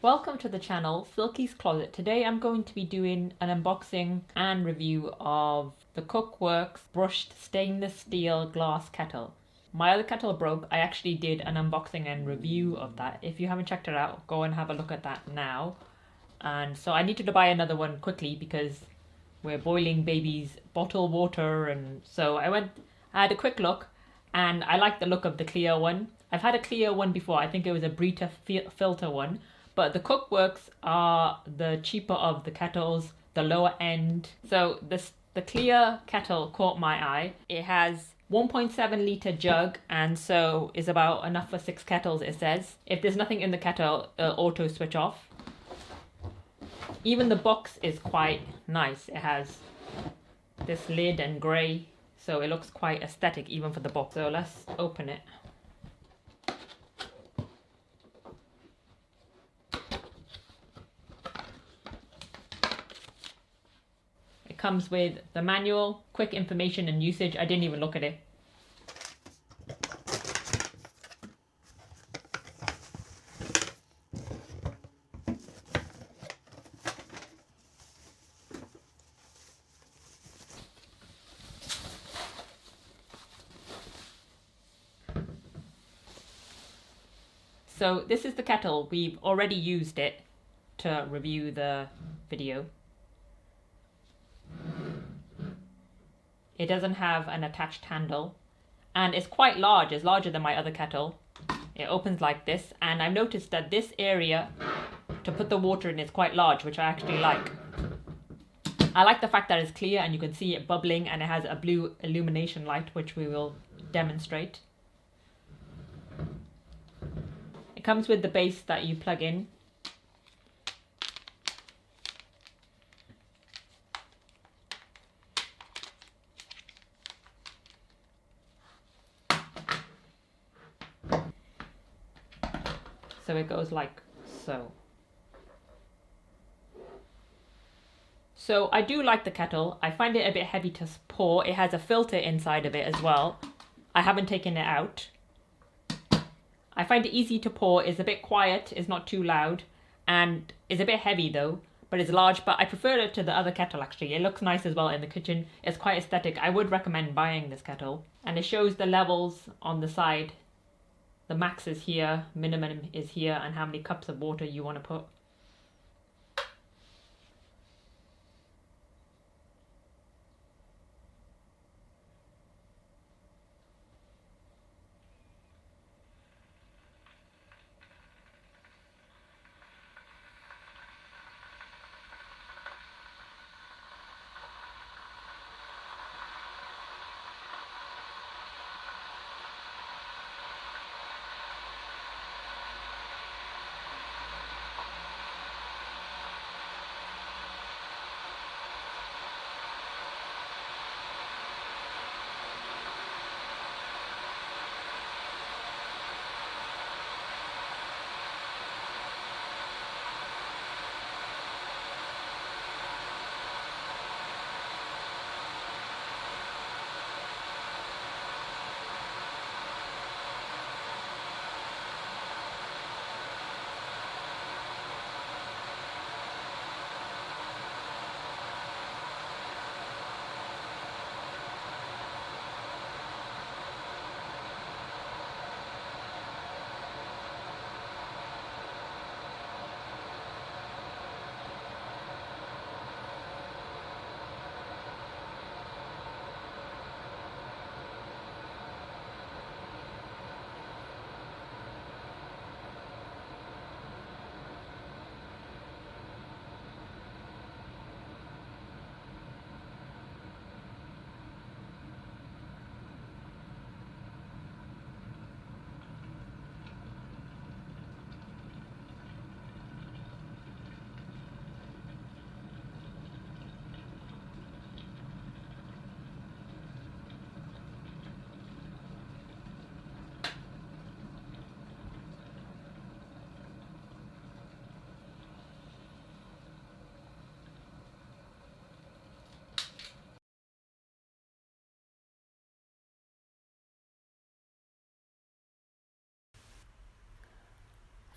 Welcome to the channel, Silky's Closet. Today I'm going to be doing an unboxing and review of the Cookworks brushed stainless steel glass kettle. My other kettle broke. I actually did an unboxing and review of that. If you haven't checked it out, go and have a look at that now. And so I needed to buy another one quickly because we're boiling baby's bottled water, and so I had a quick look and I like the look of the clear one. I've had a clear one before. I think it was a Brita filter one. But the Cookworks are the cheaper of the kettles, the lower end. So the clear kettle caught my eye. It has 1.7 litre jug, and so is about enough for 6 kettles, it says. If there's nothing in the kettle, it'll auto switch off. Even the box is quite nice. It has this lid and grey, so it looks quite aesthetic even for the box. So let's open it. Comes with the manual, quick information and usage. I didn't even look at it. So this is the kettle. We've already used it to review the video. It doesn't have an attached handle, and it's quite large. It's larger than my other kettle. It opens like this, and I've noticed that this area to put the water in is quite large, which I actually like. I like the fact that it's clear and you can see it bubbling, and it has a blue illumination light, which we will demonstrate. It comes with the base that you plug in. So it goes like so. So I do like the kettle. I find it a bit heavy to pour. It has a filter inside of it as well. I haven't taken it out. I find it easy to pour. It's a bit quiet. It's not too loud. And it's a bit heavy though, but it's large. But I prefer it to the other kettle actually. It looks nice as well in the kitchen. It's quite aesthetic. I would recommend buying this kettle. And it shows the levels on the side. The max is here, minimum is here, and how many cups of water you want to put.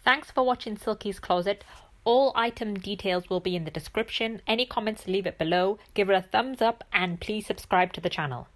Thanks for watching Silky's Closet. All item details will be in the description. Any comments, leave it below. Give it a thumbs up and please subscribe to the channel.